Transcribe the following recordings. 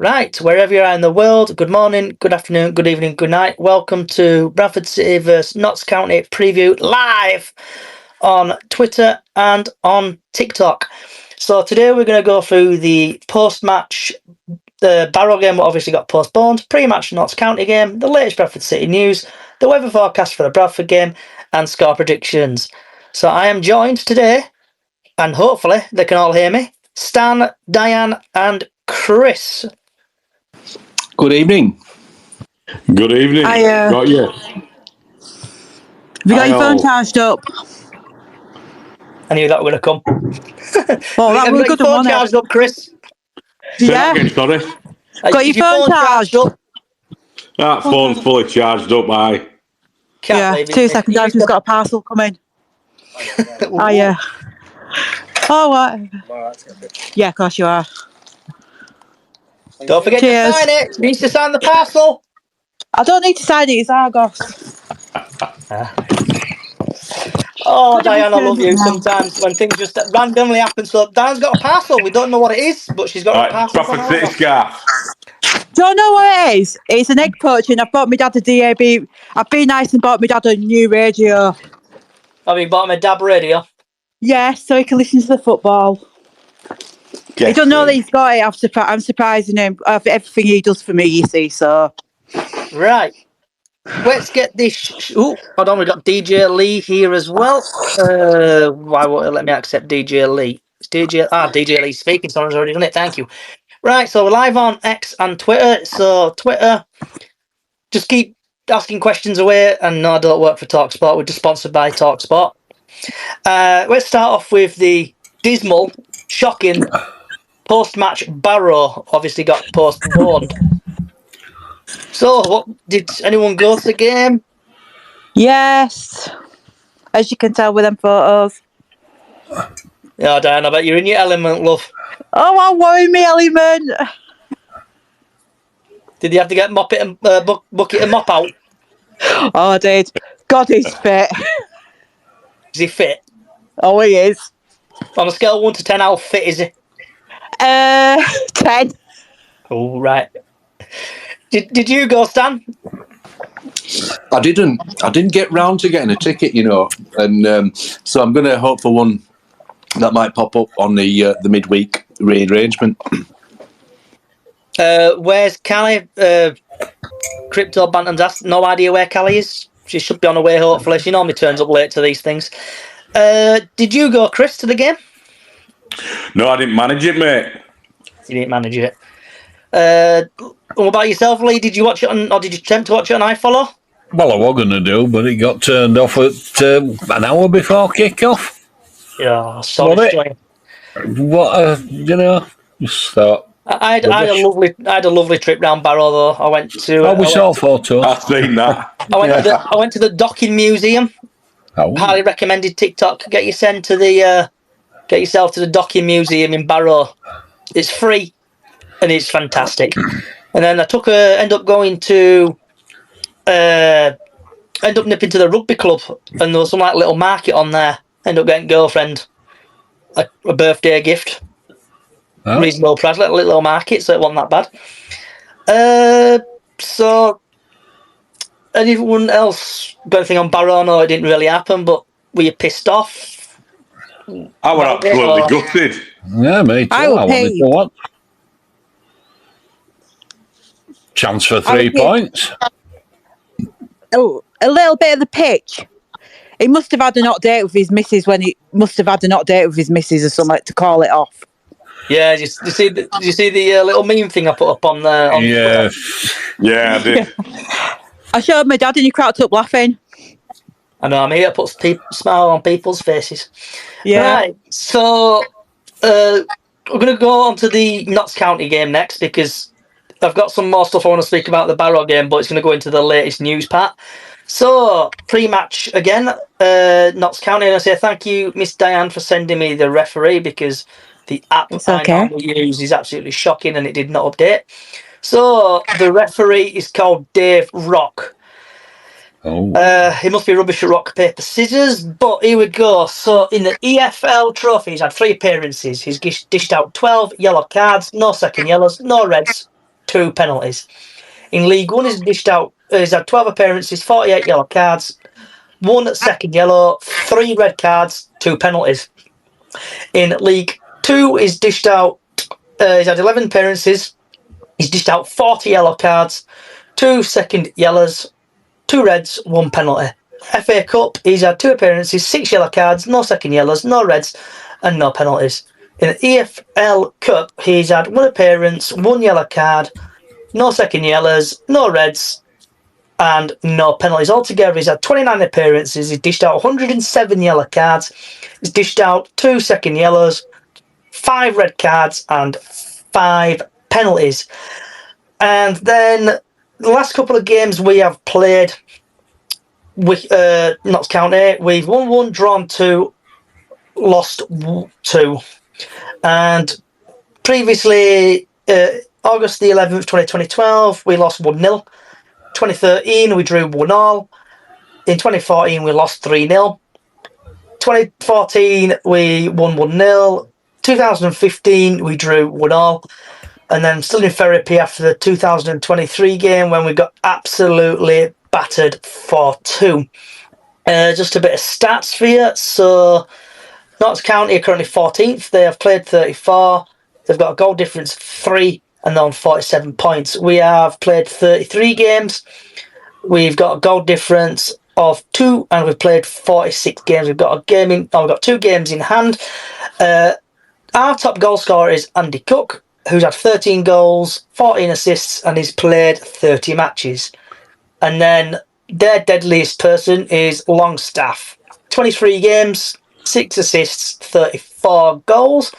Right, wherever you are in the world, good morning, good afternoon, good evening, good night. Welcome to Bradford City vs Notts County preview live on Twitter and on TikTok. So today we're going to go through the post-match, the Barrow game that obviously got postponed, pre-match Notts County game, the latest Bradford City news, the weather forecast for the Bradford game, and score predictions. So I am joined today, and hopefully they can all hear me, Stan, Diane, and Chris. Good evening. Good evening. Got you. Have you got your phone charged up? I knew that were going to come. Oh, that Have was you got good your phone one, charged up, Chris? Say Yeah. that again, sorry. Got Is your phone charged? up? That phone's fully charged up, aye. Can't believe it. 2 seconds, I've just got a parcel coming. Oh, yeah. Oh, what? Yeah, of course you are. Don't forget to sign it. Needs to sign the parcel. I don't need to sign it, it's Argos. Oh, Diane, I love you sometimes when things just randomly happen. So Diane's got a parcel. We don't know what it is, but she's got a parcel from Bradford City Argos. scarf. Don't know what it is. It's an egg poach, and I've bought my dad a DAB. I've been nice and bought my dad a new radio. Have you bought him a DAB radio? Yeah, so he can listen to the football. He don't know that he's got it. I'm surprising him of everything he does for me, you see, so. Right. Let's get this. Oh, hold on. We've got DJ Lee here as well. Why won't it let me accept DJ Lee? It's DJ Lee speaking. Someone's already done it. Thank you. Right, so we're live on X and Twitter. So Twitter, just keep asking questions away. And no, I don't work for TalkSport. We're just sponsored by TalkSport. Let's start off with the dismal, shocking post-match Barrow. Obviously got postponed. So, what did anyone go to the game? Yes, as you can tell with them photos. Yeah, Diane, I bet you're in your element, love. Oh, I worry me element. Did you have to get bucket and mop out? Oh, I did. God, he's fit. Is he fit? Oh, he is. On a scale of 1 to 10, how fit is he? 10. Oh, right. Did you go, Stan? I didn't get round to getting a ticket, and so I'm going to hope for one that might pop up on the midweek rearrangement. Where's Callie? Crypto Bantam's asked. No idea where Callie is. She should be on her way, hopefully. She normally turns up late to these things. Did you go, Chris, to the game? No, I didn't manage it, mate. You didn't manage it. What about yourself, Lee? Did you watch it or did you attempt to watch it on iFollow? Well, I was going to do, but it got turned off at an hour before kick-off. Yeah, sorry. What, just thought. I had a lovely trip round Barrow, though. I went to. We saw photos. I've seen that. I went to the Docking Museum. Oh. Highly recommended TikTok. Get yourself to the Docking Museum in Barrow. It's free, and it's fantastic. And then end up nipping to the rugby club, and there was some little market on there. End up getting girlfriend a birthday gift. Oh. Reasonable price, little market, so it wasn't that bad. So anyone else got anything on Barrow? No, it didn't really happen, but were you pissed off? I was absolutely gutted. Yeah, me too. I wanted to watch. Chance for 3 points. Oh, a little bit of the pitch. He must have had an update with his missus or something to call it off. Yeah, did you see the little meme thing I put up on there? Yeah. Yeah, I did. I showed my dad and he cracked up laughing. I know, I'm here to put smile on people's faces. Yeah. Right, so we're going to go on to the Notts County game next because I've got some more stuff I want to speak about the Barrow game, but it's going to go into the latest news part. So, pre-match again, Notts County, and I say thank you, Miss Diane, for sending me the referee because the app I normally use is absolutely shocking and it did not update. So, the referee is called Dave Rock. Oh. He must be rubbish at rock, paper, scissors, but here we go. So, in the EFL trophy, he's had 3 appearances. He's dished out 12 yellow cards, no second yellows, no reds, 2 penalties. In League One, he's had 12 appearances, 48 yellow cards, 1 second yellow, 3 red cards, 2 penalties. In League Two, he's dished out. He's had 11 appearances. He's dished out 40 yellow cards, 2 second yellows, 2 reds, 1 penalty. FA Cup, he's had 2 appearances, 6 yellow cards, no second yellows, no reds, and no penalties. In the EFL Cup, he's had 1 appearance, 1 yellow card, no second yellows, no reds, and no penalties. Altogether, he's had 29 appearances. He's dished out 107 yellow cards. He's dished out 2 second yellows, 5 red cards, and 5 penalties. And then the last couple of games we have played with Notts County, we've won 1, drawn 2, lost 2. And previously, August the 11th, 2012, we lost 1-0. 2013, we drew 1-1. In 2014, we lost 3-0. 2014, we won 1-0. 2015, we drew 1-1. And then still in therapy after the 2023 game when we got absolutely battered 4-2. Just a bit of stats for you. So, Notts County are currently 14th. They have played 34. They've got a goal difference of 3 and they're on 47 points. We have played 33 games. We've got a goal difference of 2 and we've played 46 games. We've got 2 games in hand. Our top goal scorer is Andy Cook, who's had 13 goals, 14 assists, and he's played 30 matches. And then their deadliest person is Longstaff. 23 games, 6 assists, 34 goals.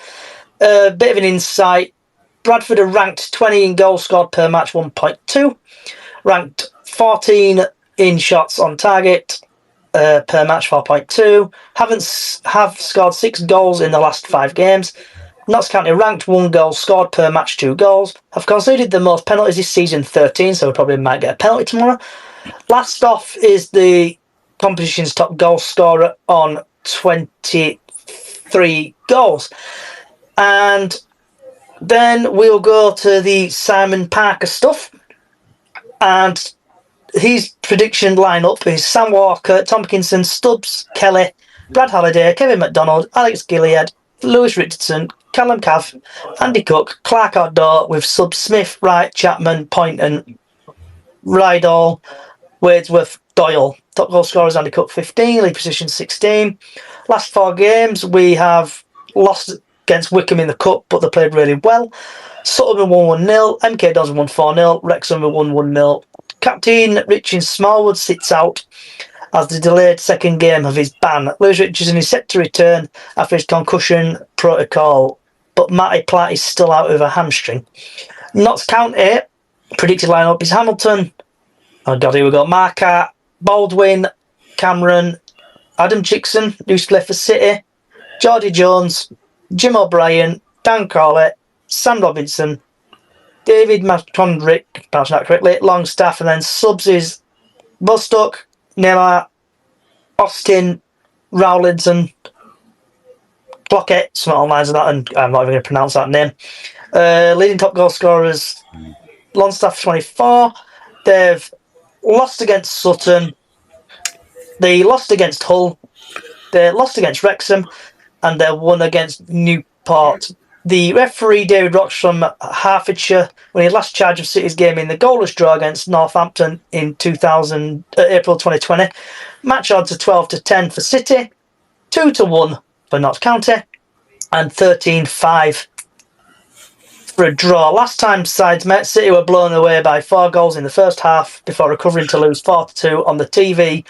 A bit of an insight. Bradford are ranked 20 in goals scored per match, 1.2. Ranked 14 in shots on target per match, 4.2. Have scored 6 goals in the last 5 games. Notts County ranked 1 goal scored per match, 2 goals. Have conceded the most penalties this season, 13, so we probably might get a penalty tomorrow. Last off is the competition's top goal scorer on 23 goals. And then we'll go to the Simon Parker stuff. And his prediction lineup is Sam Walker, Tompkinson, Stubbs, Kelly, Brad Halliday, Kevin McDonald, Alex Gilead, Lewis Richardson, Callum Cav, Andy Cook, Clark Outdoor with Sub Smith, Wright, Chapman, Poynton, Rydall, Wadesworth, Doyle. Top goal scorers Andy Cook 15, league position 16. Last 4 games we have lost against Wickham in the Cup, but they played really well. Sutton won 1-0, MK Dons won 4-0, Wrexham won 1-0. Captain Richard Smallwood sits out as the delayed second game of his ban. Lewis Richardson is set to return after his concussion protocol, but Matty Platt is still out with a hamstring. Notts County predicted lineup is Hamilton. Oh God, here we go. Marquardt, Baldwin, Cameron, Adam Chickson, who used to play for City, Geordie Jones, Jim O'Brien, Dan Crawley, Sam Robinson, David McCondrick, pronounced that correctly, Longstaff, and then subs is Bostock, Neymar, Austin, Rowlinson, Clockett, something along the lines of that, and I'm not even going to pronounce that name. Leading top goal scorers, Longstaff 24. They've lost against Sutton, they lost against Hull, they lost against Wrexham, and they won against Newport. The referee, David Rocks from Hertfordshire, when he had last charge of City's game in the goalless draw against Northampton in April 2020. Match odds are 12-10 for City, 2-1 for Notts County, and 13-5 for a draw. Last time sides met, City were blown away by 4 goals in the first half before recovering to lose 4-2 on the TV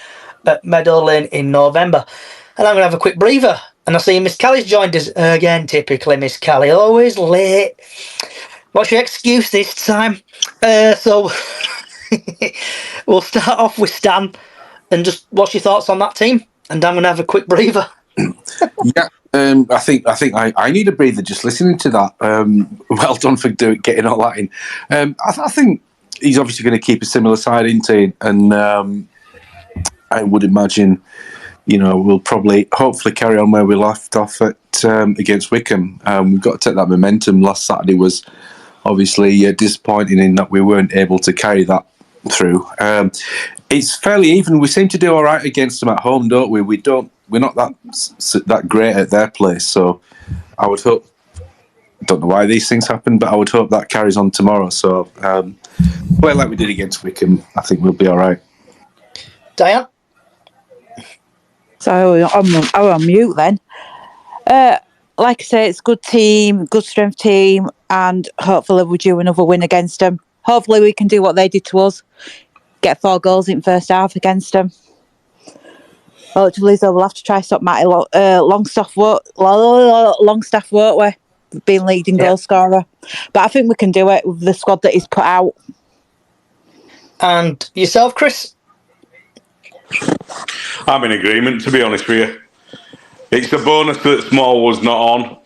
at Meadow Lane in November. And I'm going to have a quick breather. And I see Miss Kelly's joined us again. Typically, Miss Kelly, always late. What's your excuse this time? So we'll start off with Stan. And just what's your thoughts on that team? And I'm going to have a quick breather. Yeah, I think I need a breather just listening to that. Well done for getting all that in. I think he's obviously going to keep a similar side into, and I would imagine, we'll hopefully carry on where we left off at against Wickham. We've got to take that momentum. Last Saturday was obviously disappointing in that we weren't able to carry that through. It's fairly even. We seem to do all right against them at home, don't we? We're not that great at their place. So I would hope. Don't know why these things happen, but I would hope that carries on tomorrow. So play like we did against Wickham. I think we'll be all right. Diane? So I'm on mute then. Like I say, it's a good team, good strength team, and hopefully we'll do another win against them. Hopefully we can do what they did to us, get 4 goals in first half against them. Hopefully, so we'll have to try stop Matty Longstaff, won't we? Being leading goal scorer. But I think we can do it with the squad that he's put out. And yourself, Chris? I'm in agreement, to be honest with you. It's a bonus that Small was not on.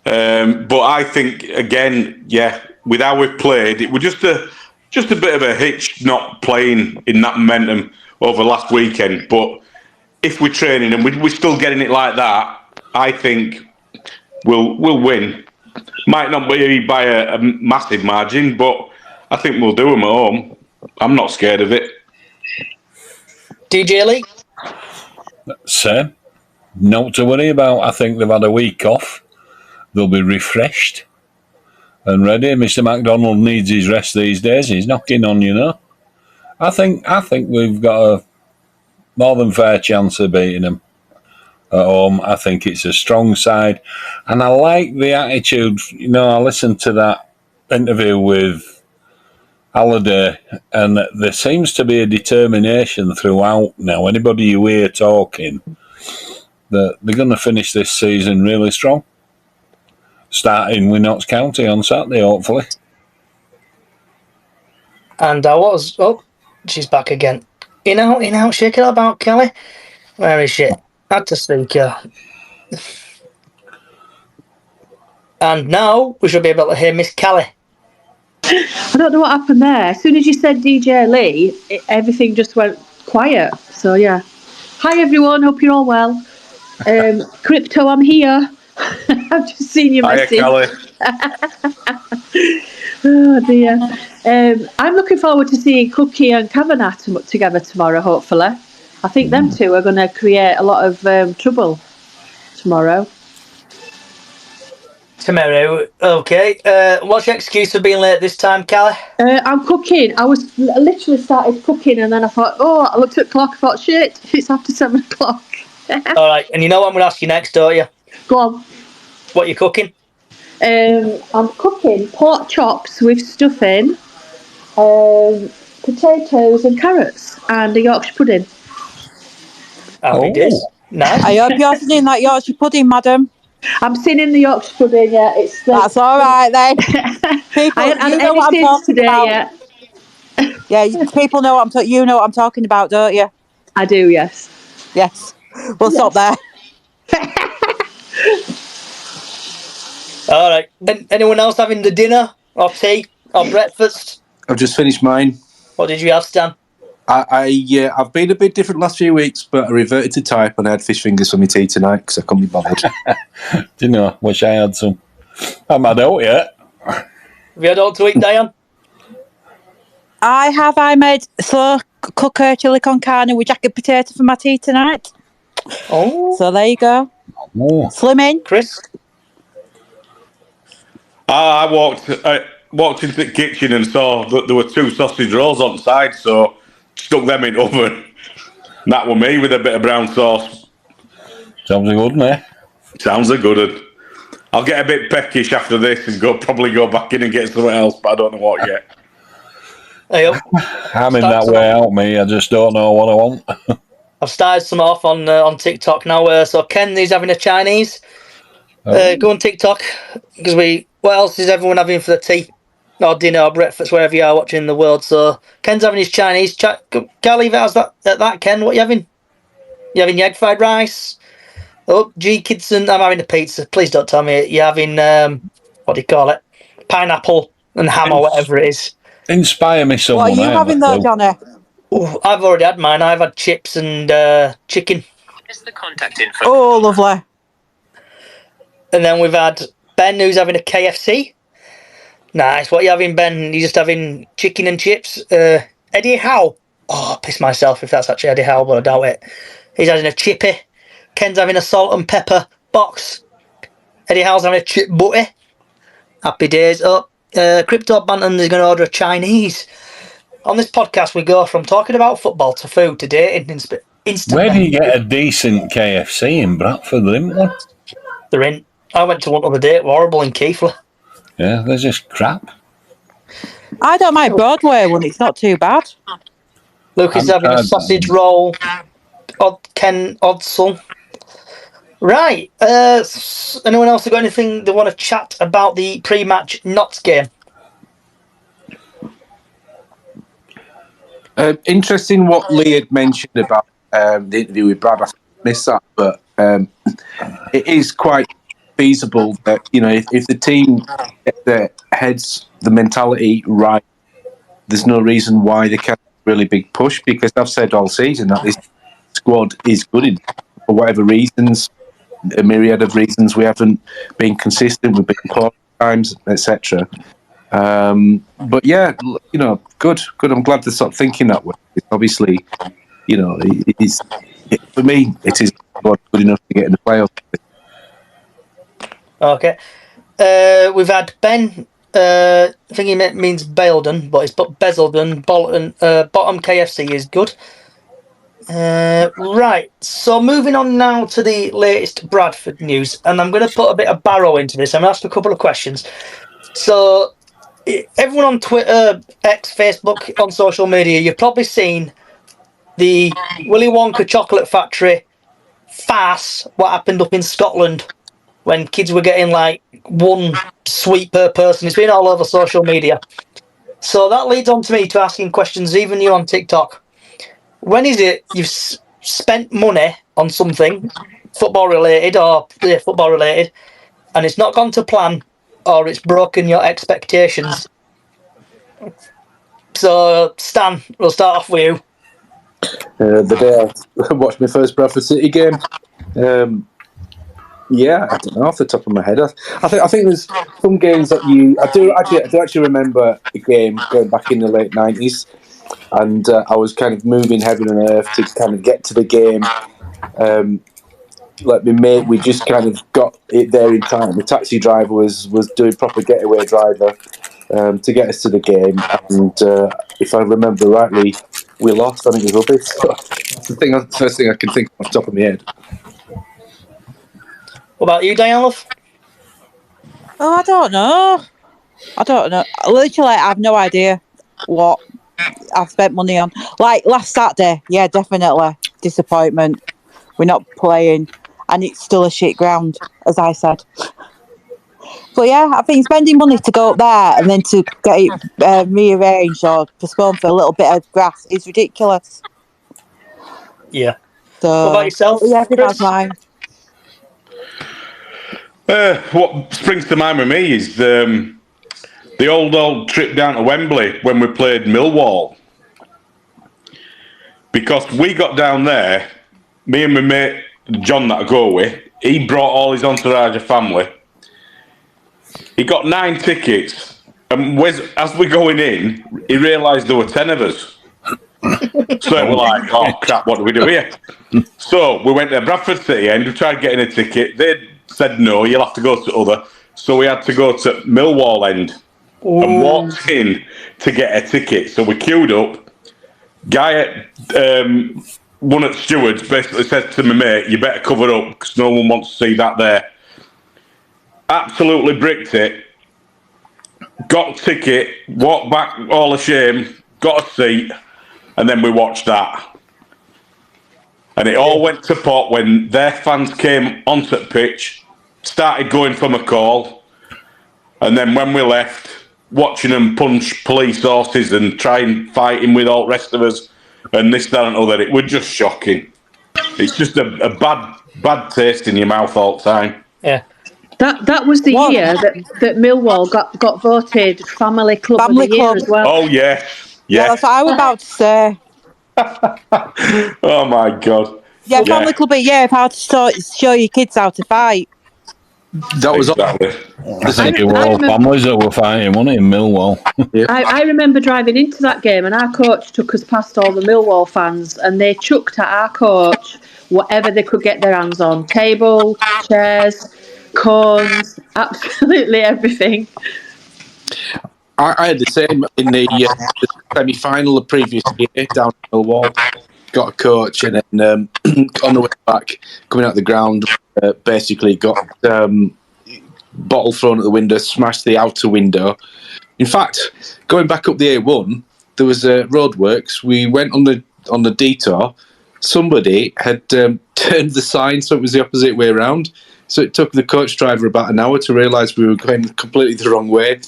But I think, again, with how we've played, it was just a bit of a hitch not playing in that momentum over last weekend. But if we're training and we're still getting it like that, I think we'll win. Might not be by a massive margin, but I think we'll do them at home. I'm not scared of it. DJ Lee? Same. Not to worry about. I think they've had a week off. They'll be refreshed and ready. Mr. McDonald needs his rest these days. He's knocking on, you know. I think we've got a more than fair chance of beating them at home. I think it's a strong side, and I like the attitude. You know, I listened to that interview with Halliday, and there seems to be a determination throughout now. Anybody you hear talking, that they're going to finish this season really strong, starting with Notts County on Saturday, hopefully. And she's back again. In out, shake it about Kelly. Where is she? Had to speak her. And now we should be able to hear Miss Kelly. I don't know what happened there. As soon as you said DJ Lee, everything just went quiet. So yeah. Hi everyone, hope you're all well. Crypto, I'm here. I've just seen your message. Hiya, Kelly. Oh dear. I'm looking forward to seeing Cookie and Kavanagh together tomorrow, hopefully. I think them two are going to create a lot of trouble tomorrow. Okay. What's your excuse for being late this time, Kelly? I'm cooking. I literally started cooking and then I thought, I looked at the clock, I thought, shit, it's after 7 o'clock. All right, and you know what I'm going to ask you next, don't you? Go on. What are you cooking? I'm cooking pork chops with stuffing, potatoes and carrots, and a Yorkshire pudding. Happy days. Nice. I hope you're singing that Yorkshire pudding, madam. I'm singing the Yorkshire pudding, yeah. That's all right then. People, you know what I'm talking about. Yeah, people know what I'm talking. You know what I'm talking about, don't you? I do, yes. Yes. We'll stop there. All right. Anyone else having the dinner or tea or breakfast? I've just finished mine. What did you have, Stan? I've been a bit different last few weeks, but I reverted to type and I had fish fingers for my tea tonight because I couldn't be bothered. Didn't know. Wish I had some. I'm not out yet. Have you had all to eat, Diane? I made slow cooker chili con carne with jacket potato for my tea tonight. Oh. So there you go. Oh. Slimming. Chris? I walked into the kitchen and saw that there were 2 sausage rolls on the side, so stuck them in the oven. That were me with a bit of brown sauce. Sounds a good, mate. Sounds a good one. I'll get a bit peckish after this and probably go back in and get something else, but I don't know what yet. Hey, I'm in that way out, me. I just don't know what I want. I've started some off on TikTok now. So Ken is having a Chinese. Go on TikTok because what else is everyone having for the tea or dinner or breakfast wherever you are watching in the world? So Ken's having his Chinese. Can't leave it as that. Ken, what are you having? You having your egg fried rice? Oh, G Kidson, I'm having a pizza. Please don't tell me you're having what do you call it? Pineapple and ham or whatever it is. Inspire me someone. What are you having though, Johnny? Oh, I've already had mine. I've had chips and chicken. Is the contact info? Oh, lovely. And then we've had Ben, who's having a KFC. Nice. What are you having, Ben? You just having chicken and chips? Eddie Howe. Oh, I pissed myself if that's actually Eddie Howe, but I doubt it. He's having a chippy. Ken's having a salt and pepper box. Eddie Howe's having a chip butty. Happy days up. Crypto Bantam is going to order a Chinese. On this podcast, we go from talking about football to food to dating instantly. Where do you get a decent KFC in Bradford? There isn't one. They're in. I went to one other day. Horrible in Keighley. Yeah, they're just crap. I don't mind Broadway one. It's not too bad. Luke is having a sausage roll. Ken Odsel. Right. Anyone else got anything they want to chat about the pre-match Notts game? Interesting what Lee had mentioned about the interview with Brad. I missed that, but it is quite feasible that, you know, if the team get their heads, the mentality right, there's no reason why they can't really big push, because I've said all season that this squad is good for whatever reasons, a myriad of reasons. We haven't been consistent, we've been poor times, etc. But yeah, you know, good. I'm glad to start thinking that way. It's obviously, you know, for me, it is good enough to get in the playoffs. Okay. We've had Ben. I think he means Baildon, but it's Bezeldon. Bottom KFC is good. Right. So moving on now to the latest Bradford news, and I'm going to put a bit of Barrow into this. I'm going to ask a couple of questions. So, everyone on Twitter, X, Facebook, on social media, you've probably seen the Willy Wonka chocolate factory farce, what happened up in Scotland when kids were getting like one sweet per person. It's been all over social media. So that leads on to me to asking questions, even you on TikTok. When is it you've spent money on something football related, and it's not gone to plan, or it's broken your expectations? So, Stan, we'll start off with you. The day I watched my first Bradford City game, yeah, I don't know off the top of my head. I think there's some games that I do actually remember a game going back in the late 90s, and I was kind of moving heaven and earth to kind of get to the game. Like my mate, we just kind of got it there in time. The taxi driver was doing proper getaway driver to get us to the game, and if I remember rightly, we lost. I think it was rubbish. So that's the first thing I can think of off the top of my head. What about you, Diane Love? Oh, I don't know. Literally, I have no idea what I've spent money on. Like last Saturday, yeah, definitely disappointment. We're not playing, and it's still a shit ground, as I said. But yeah, I think spending money to go up there and then to get it rearranged or postponed for a little bit of grass is ridiculous. Yeah. So, what about yourself? Yeah, I think Chris? that's mine. What springs to mind with me is the old trip down to Wembley when we played Millwall. Because we got down there, me and my mate John that I go with, he brought all his entourage of family. He got 9 tickets, and as we're going in, he realised there were 10 of us. So we're like, oh crap, what do we do here? So we went to Bradford City and we tried getting a ticket. They said no, you'll have to go to other. So we had to go to Millwall end and walked in to get a ticket. So we queued up. Guy at one at stewards basically said to my mate, you better cover up because no one wants to see that there. Absolutely bricked it. Got a ticket, walked back all ashamed, got a seat, and then we watched that. And it all went to pot when their fans came onto the pitch, started going for a call, and then when we left, watching them punch police horses and try and fight him with all the rest of us, and this, that, and other, it was just shocking. It's just a bad taste in your mouth all the time. Yeah. That was the year that Millwall got voted Family Club of the Year as well. Oh, yeah. Yeah, that's what I was about to say. Oh, my God. Yeah, Family Club of the Year, how to show your kids how to fight. That was Exactly. I think it were all families that were fighting, wasn't it, in Millwall? I remember driving into that game and our coach took us past all the Millwall fans and they chucked at our coach whatever they could get their hands on. Table, chairs, cones, absolutely everything. I had the same in the semi-final the previous year down at Millwall. Got a coach, and then on the way back, coming out the ground, basically got bottle thrown at the window, smashed the outer window. In fact, going back up the A1, there was roadworks. We went on the detour. Somebody had turned the sign so it was the opposite way around. So it took the coach driver about an hour to realise we were going completely the wrong way.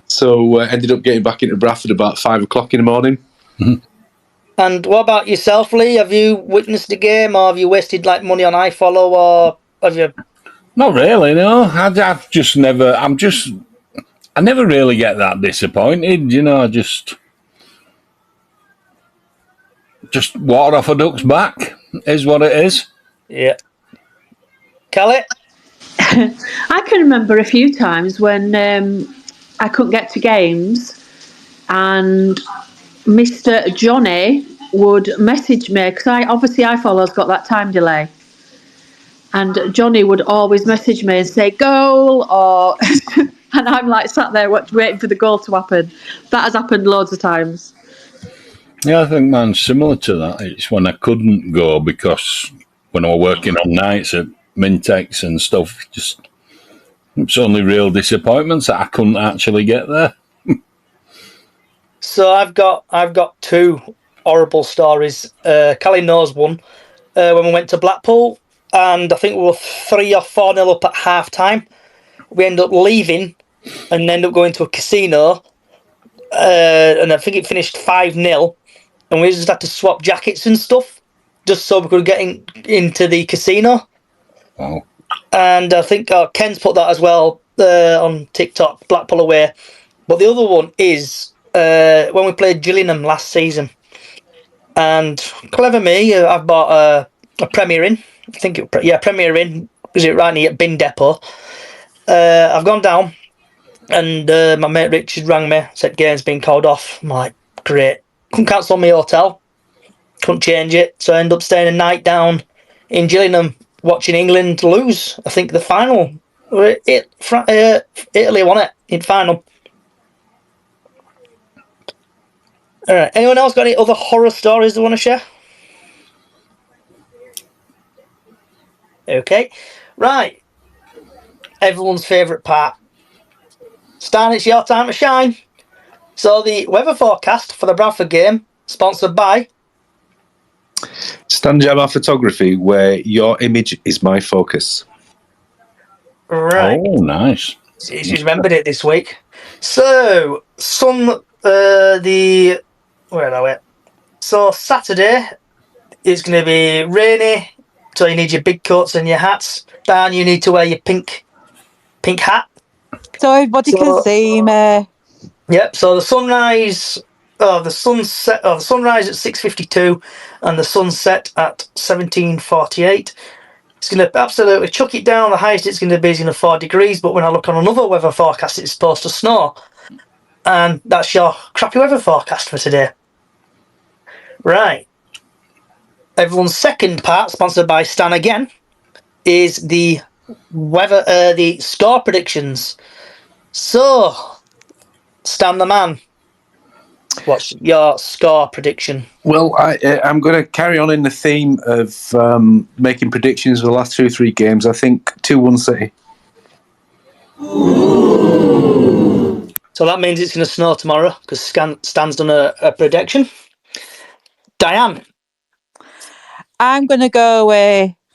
So ended up getting back into Bradford about 5 o'clock in the morning. Mm-hmm. And what about yourself, Lee? Have you witnessed the game, or have you wasted like money on iFollow, or have you? Not really, no. I've just never. I never really get that disappointed. You know, I just water off a duck's back is what it is. Yeah. Kelly? I can remember a few times when I couldn't get to games and Mr. Johnny would message me because iFollow's got that time delay. And Johnny would always message me and say goal or and I'm like sat there waiting for the goal to happen. That has happened loads of times. Yeah, I think mine's similar to that. It's when I couldn't go because when I was working on nights at Mintex and stuff, it's only real disappointments that I couldn't actually get there. So I've got two horrible stories. Callie knows one. When we went to Blackpool, and I think we were 3 or 4-0 up at half time. We ended up leaving and ended up going to a casino. And I think it finished 5-0. And we just had to swap jackets and stuff just so we could get into the casino. Wow. And I think Ken's put that as well on TikTok, Blackpool away. But the other one is when we played Gillingham last season. And clever me, I've bought a Premier Inn. I think Premier Inn. Was it right near Bin Depot? I've gone down and my mate Richard rang me, said game's been called off. I'm like, great. Couldn't cancel my hotel. Couldn't change it. So I ended up staying a night down in Gillingham watching England lose. I think the final. Italy won it in final. All right. Anyone else got any other horror stories they want to share? Okay. Right. Everyone's favourite part. Stan, it's your time to shine. So the weather forecast for the Bradford game, sponsored by Stan Jabbar Photography, where your image is my focus. Right. Oh, nice. She's remembered it this week. So where are we? So Saturday is going to be rainy. So you need your big coats and your hats. Dan, you need to wear your pink hat. So everybody can see me. Yep. So the sunrise at 6:52, and the sunset at 17:48. It's going to absolutely chuck it down. The highest it's going to be is 4 degrees. But when I look on another weather forecast, it's supposed to snow, and that's your crappy weather forecast for today. Right. Everyone's second part, sponsored by Stan again, is the weather, the score predictions. So, Stan the man, what's your score prediction? Well, I'm going to carry on in the theme of making predictions for the last 2-3 games. I think 2-1 City. So that means it's going to snow tomorrow because Stan's done a prediction. Diane? I'm going to go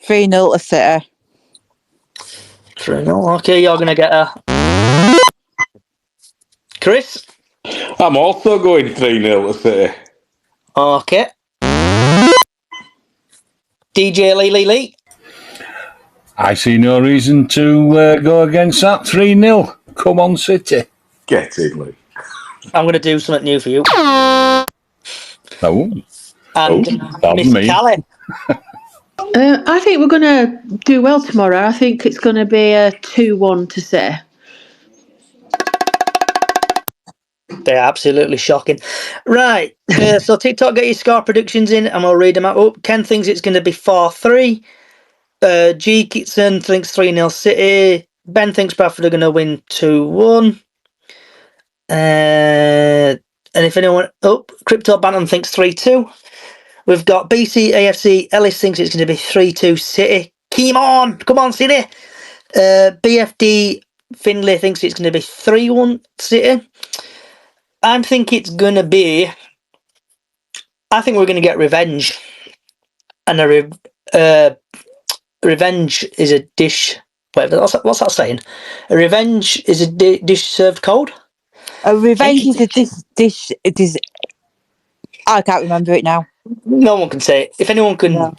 3-0 to City. 3-0. Okay, you're going to get a... Chris? I'm also going 3-0 to City. Okay. DJ Lee. I see no reason to go against that. 3-0. Come on, City. Get in, Lee. I'm going to do something new for you. Oh. And pardon Miss me. Callie. I think we're going to do well tomorrow. I think it's going to be a 2-1 to say. They're absolutely shocking. Right, so TikTok, get your score predictions in and we'll read them out. Oh, Ken thinks it's going to be 4-3. G. Kitson thinks 3-0 City. Ben thinks Bradford are going to win 2-1. And if anyone... Oh, Crypto Bantam thinks 3-2. We've got BCAFC. Ellis thinks it's going to be 3-2 City. Come on, City. BFD Finlay thinks it's going to be 3-1 City. I think it's going to be... I think we're going to get revenge. And revenge is a dish... Whatever, what's that saying? A revenge is a dish served cold? A revenge is a dish. It is. I can't remember it now. No one can say it. If anyone can... No.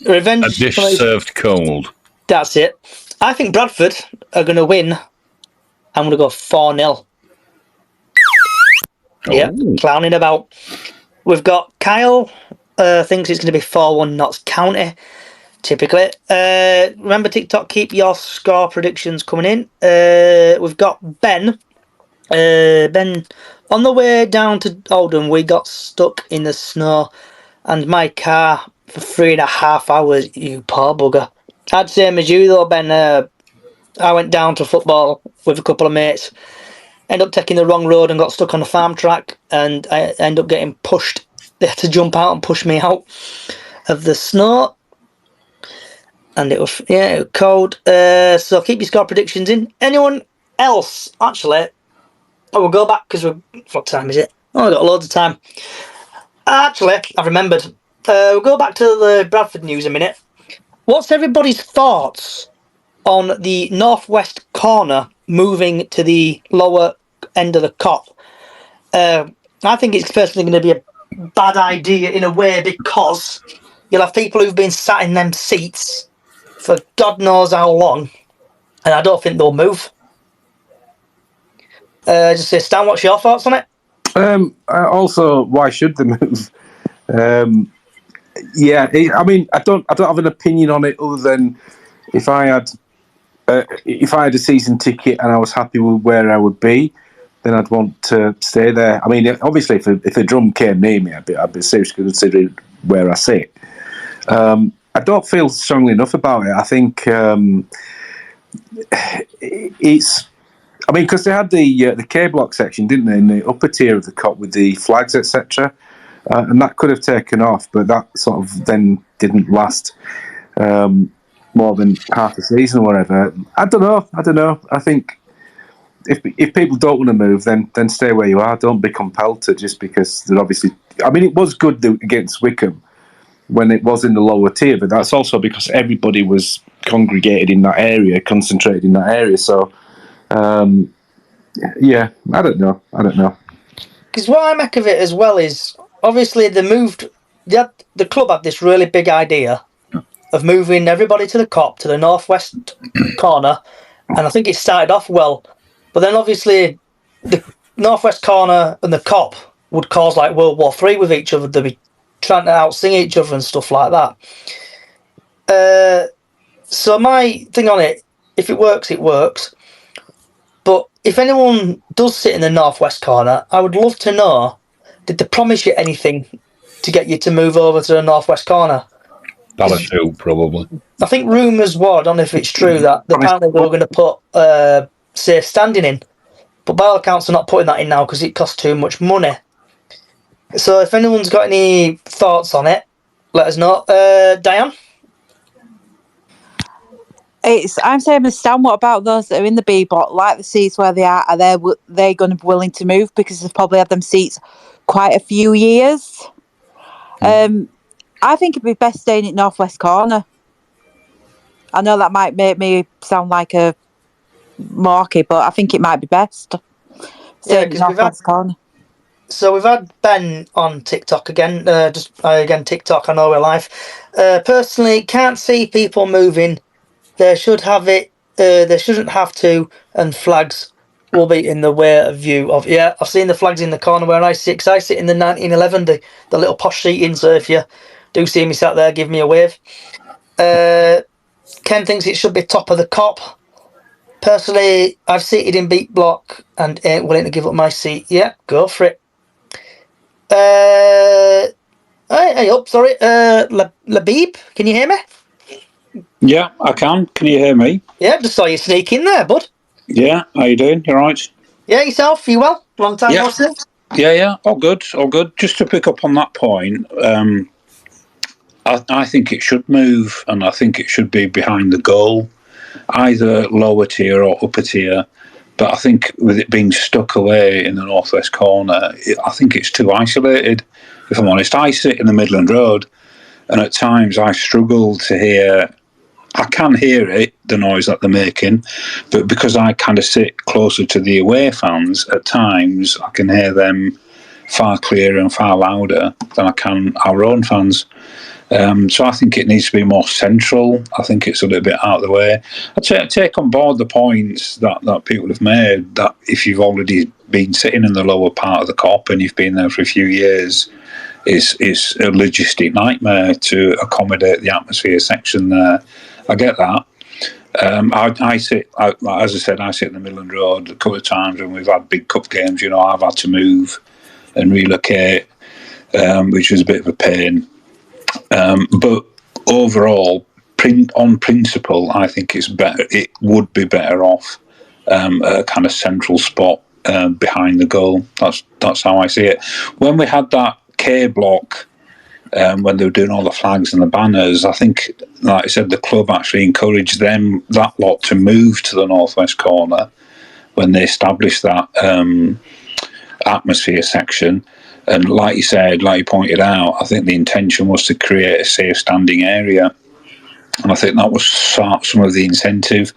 Revenge... A dish served cold. That's it. I think Bradford are going to win. I'm going to go 4-0. Yeah, clowning about. We've got Kyle thinks it's going to be 4-1 Notts County. Typically. Remember TikTok, keep your score predictions coming in. We've got Ben. Ben, on the way down to Oldham, we got stuck in the snow and my car for 3.5 hours, you poor bugger. I'd same as you though, Ben. I went down to football with a couple of mates. Ended up taking the wrong road and got stuck on a farm track, and I ended up getting pushed. They had to jump out and push me out of the snow. And it was cold. So keep your score predictions in. Anyone else? Actually, we'll go back because what time is it? Oh, I've got loads of time. Actually, I've remembered. We'll go back to the Bradford news a minute. What's everybody's thoughts on the northwest corner moving to the lower end of the Kop? I think it's personally going to be a bad idea in a way because you'll have people who've been sat in them seats for God knows how long, and I don't think they'll move. Just say, Stan, what's your thoughts on it? Also, why should they move? I mean, I don't have an opinion on it other than if I had a season ticket and I was happy with where I would be, then I'd want to stay there. I mean, obviously, if a drum came near me, I'd be seriously considering where I sit. I don't feel strongly enough about it. I think it's... I mean, because they had the K-block section, didn't they, in the upper tier of the Kop with the flags, etc., and that could have taken off, but that sort of then didn't last more than half a season or whatever. I don't know. I think if people don't want to move, then stay where you are. Don't be compelled to just because they're obviously... I mean, it was good against Wickham when it was in the lower tier, but that's also because everybody was congregated in that area, concentrated in that area. So, I don't know. Because what I make of it as well is, obviously they moved... The club had this really big idea of moving everybody to the Kop, to the northwest corner, and I think it started off well. But then obviously the northwest corner and the Kop would cause like World War III with each other. They'd be trying to outsing each other and stuff like that. So my thing on it, if it works, it works. But if anyone does sit in the northwest corner, I would love to know, did they promise you anything to get you to move over to the northwest corner? Parachute, probably. I think rumours were, I don't know if it's true, that apparently they were going to put safe standing in. But by all accounts, they're not putting that in now because it costs too much money. So if anyone's got any thoughts on it, let us know. Diane? I'm saying as Stan, what about those that are in the B block, like the seats where they are they going to be willing to move because they've probably had them seats quite a few years? I think it'd be best staying at northwest corner. I know that might make me sound like a marky, but I think it might be best. Staying at northwest corner. So we've had Ben on TikTok again. TikTok, I know we're live. Personally, can't see people moving. They should have it. They shouldn't have to, and flags will be in the way of view of... Yeah, I've seen the flags in the corner where I sit. 'Cause I sit in the 1911, the little posh seating. So if you do see me sat there, give me a wave. Ken thinks it should be top of the Cop. Personally, I've seated in beat block and ain't willing to give up my seat. Yeah, go for it. Hey, up, sorry. Labib, can you hear me? Yeah, I can. Can you hear me? Yeah, just saw you sneak in there, bud. Yeah, how you doing? You all right? Yeah, yourself? You well? Long time no see. Yeah, all good, all good. Just to pick up on that point, I think it should move, and I think it should be behind the goal, either lower tier or upper tier. But I think with it being stuck away in the northwest corner, I think it's too isolated. If I'm honest, I sit in the Midland Road, and at times I struggle to hear. I can hear it, the noise that they're making, but because I kind of sit closer to the away fans, at times I can hear them far clearer and far louder than I can our own fans. So I think it needs to be more central. I think it's a little bit out of the way. I take on board the points that people have made, that if you've already been sitting in the lower part of the Cop and you've been there for a few years, is a logistic nightmare to accommodate the atmosphere section there. I get that. I sit, as I said, I sit in the Midland Road a couple of times when we've had big cup games. I've had to move and relocate, which was a bit of a pain. But overall, on principle, I think it's better. It would be better off a kind of central spot behind the goal. That's how I see it. When we had that K block, when they were doing all the flags and the banners, I think, like I said, the club actually encouraged that lot to move to the northwest corner when they established that atmosphere section. And like you said, like you pointed out, I think the intention was to create a safe standing area. And I think that was some of the incentive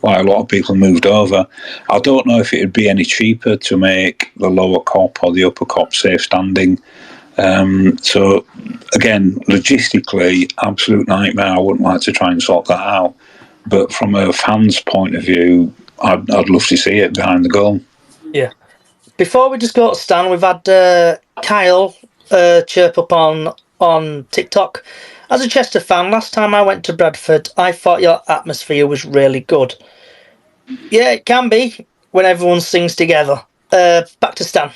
why a lot of people moved over. I don't know if it would be any cheaper to make the lower Cop or the upper Cop safe standing. So again, logistically, absolute nightmare. I wouldn't like to try and sort that out, but from a fan's point of view, I'd love to see it behind the goal. Yeah. Before we just go to Stan, we've had Kyle chirp up on TikTok. As a Chester fan, last time I went to Bradford, I thought your atmosphere was really good. Yeah, it can be when everyone sings together. Back to Stan.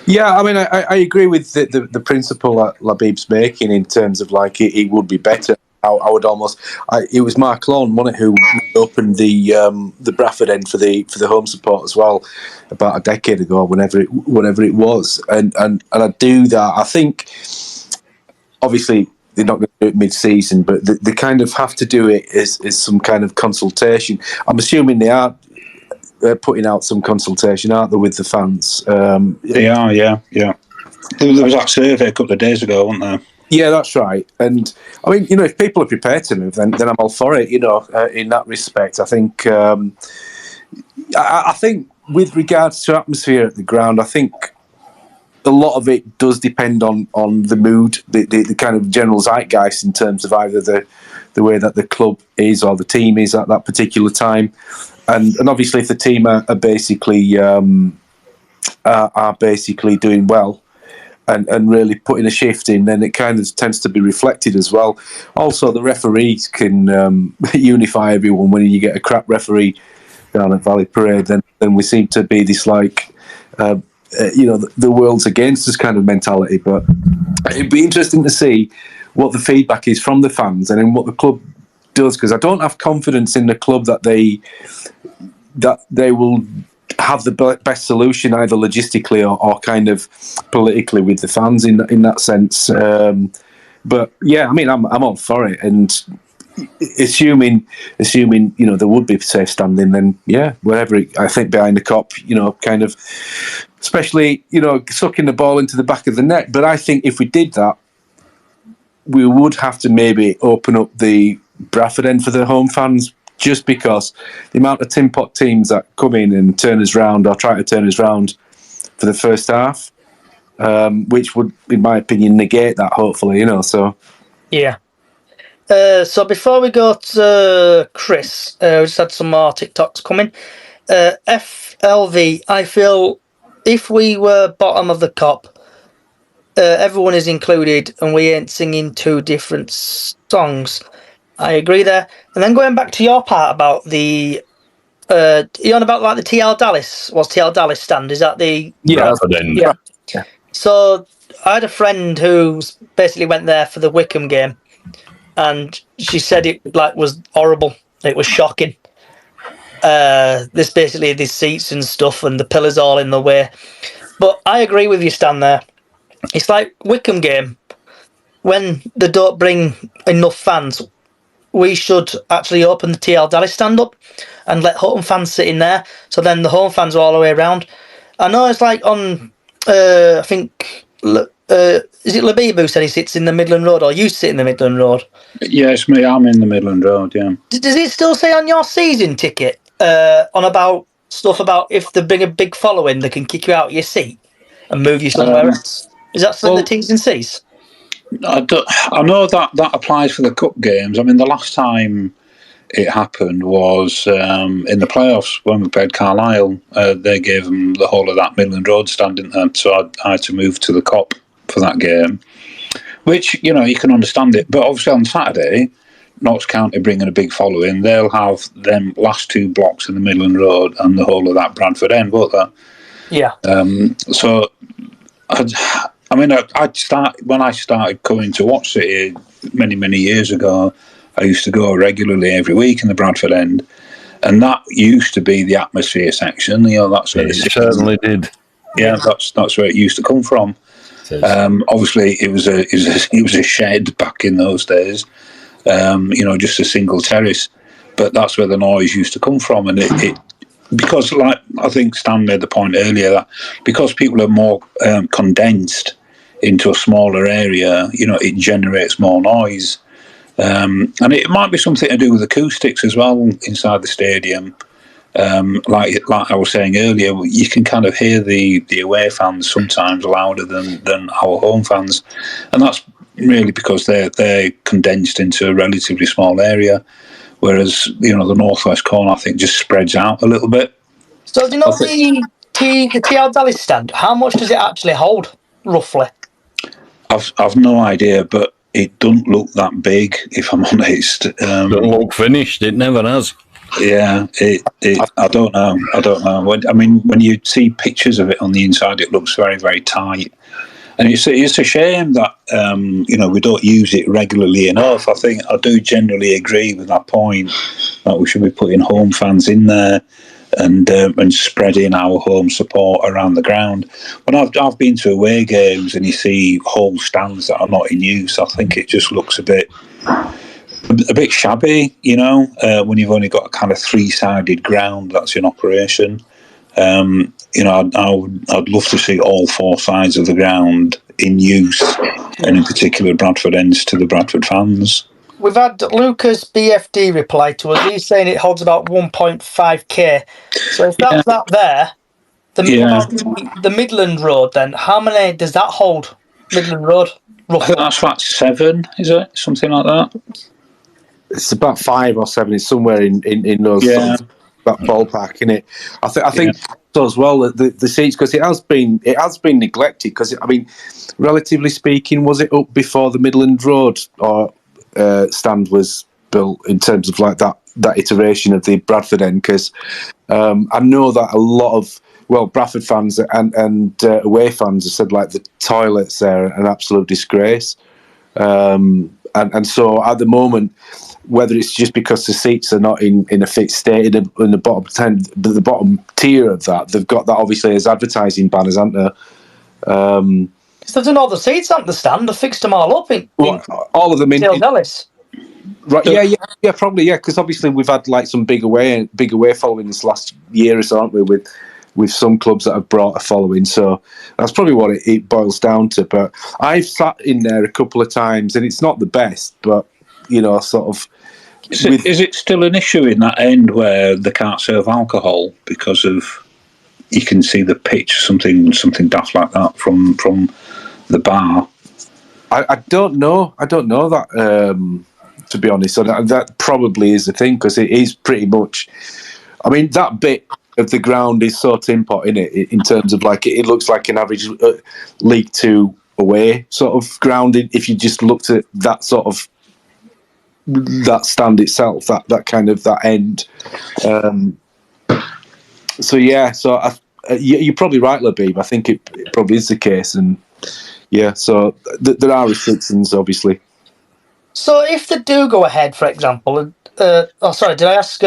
Yeah, I mean, I agree with the principle that Labib's making in terms of like it would be better. I would almost. It was Mark Lawn, wasn't it, who opened the Bradford end for the home support as well about a decade ago, whenever it was, and I do that. I think obviously they're not going to do it mid-season, but they kind of have to do it as some kind of consultation. I'm assuming they are. They're putting out some consultation, aren't they, with the fans? They are, yeah. There was that survey a couple of days ago, wasn't there? Yeah, that's right. And I mean, if people are prepared to move, then I'm all for it. In that respect, I think I think with regards to atmosphere at the ground, I think a lot of it does depend on the mood, the kind of general zeitgeist in terms of either the way that the club is or the team is at that particular time. And obviously, if the team are basically doing well and really putting a shift in, then it kind of tends to be reflected as well. Also, the referees can unify everyone. When you get a crap referee down at Valley Parade, then we seem to be this like the world's against us kind of mentality. But it'd be interesting to see what the feedback is from the fans and then what the club does, because I don't have confidence in the club that they will have the best solution either logistically or kind of politically with the fans in that sense. But yeah, I mean, I'm all for it, and assuming there would be safe standing, then yeah, wherever I think behind the Cop, kind of, especially sucking the ball into the back of the net. But I think if we did that, we would have to maybe open up the Bradford end for the home fans, just because the amount of tin pot teams that come in and turn us round or try to turn us round for the first half, which would, in my opinion, negate that, hopefully, so. Yeah. So before we go to Chris, we just had some more TikToks coming. FLV, I feel if we were bottom of the Cop, everyone is included and we ain't singing two different songs. I agree there. And then going back to your part about the, you on about like the TL Dallas? What's TL Dallas stand? Is that the Bradford end. Yeah. Yeah. So I had a friend who basically went there for the Wickham game, and she said it like was horrible. It was shocking. This basically these seats and stuff, and the pillars all in the way. But I agree with you, Stan. There, it's like Wickham game when they don't bring enough fans. We should actually open the TL Dallas stand up and let home fans sit in there. So then the home fans are all the way around. I know it's like on, I think, is it Labib who said he sits in the Midland Road, or you sit in the Midland Road? Yeah, it's me. I'm in the Midland Road, yeah. Does it still say on your season ticket on about stuff about if they bring a big following, they can kick you out of your seat and move you somewhere else? Is that still in the T's and C's? I know that applies for the cup games. I mean, the last time it happened was in the playoffs when we played Carlisle. They gave them the whole of that Midland Road stand, didn't they? So I had to move to the Cop for that game, which, you know, you can understand it. But obviously on Saturday, Notts County bringing a big following, they'll have them last two blocks in the Midland Road and the whole of that Bradford end, won't they? Yeah. So, I mean, when I started coming to watch City many years ago, I used to go regularly every week in the Bradford end, and that used to be the atmosphere section. You know, that's where It certainly did. Yeah, that's where it used to come from. Obviously, it was a shed back in those days. You know, just a single terrace, but that's where the noise used to come from, and it because, like I think Stan made the point earlier, that because people are more condensed into a smaller area, you know, it generates more noise. And it might be something to do with acoustics as well inside the stadium. Like I was saying earlier, you can kind of hear the away fans sometimes louder than our home fans, and that's really because they're condensed into a relatively small area, whereas, you know, the northwest corner, I think, just spreads out a little bit. So do you know the TL Dallas stand? How much does it actually hold, roughly? I've no idea, but it doesn't look that big, if I'm honest. Don't look finished. It never has. Yeah, I don't know. When you see pictures of it on the inside, it looks very tight, and it's a shame that you know, we don't use it regularly enough. I think I do generally agree with that point that we should be putting home fans in there and spreading our home support around the ground. When I've been to away games and you see whole stands that are not in use, I think it just looks a bit shabby, you know, when you've only got a kind of three-sided ground that's in operation. You know, I'd love to see all four sides of the ground in use, and in particular Bradford ends to the Bradford fans. We've had Lucas BFD reply to us. He's saying it holds about 1.5k. So if that's that there, the Midland Road, then how many does that hold? Midland Road, roughly. I think that's about 7, is it? Something like that. It's about 5 or 7. It's somewhere in those sort of, that ballpark, innit? I think so as well, the seats, because it has been neglected. Because I mean, relatively speaking, was it up before the Midland Road or stand was built in terms of like that iteration of the Bradford end? Because I know that a lot of Bradford fans and away fans have said like the toilets there are an absolute disgrace. And so at the moment, whether it's just because the seats are not in a fit state in the bottom tier of that, they've got that obviously as advertising banners, haven't they? So they've done all the seats, haven't they, Stan? They fixed them all up in all of them in Dallas. Right? Yeah, probably, yeah. Because obviously we've had like some big away following this last year or so, haven't we? With some clubs that have brought a following, so that's probably what it boils down to. But I've sat in there a couple of times, and it's not the best, but you know, sort of. Is it still an issue in that end where they can't serve alcohol because of, you can see the pitch, something daft like that from the bar? I don't know. I don't know that, to be honest. So that probably is the thing, because it is pretty much. I mean, that bit of the ground is so tin pot, in it, in terms of like it looks like an average League Two away sort of ground. If you just looked at that sort of that stand itself, that kind of that end. So you're probably right, Labib. I think it probably is the case, and so there are restrictions, obviously. So if they do go ahead, for example, sorry, did I ask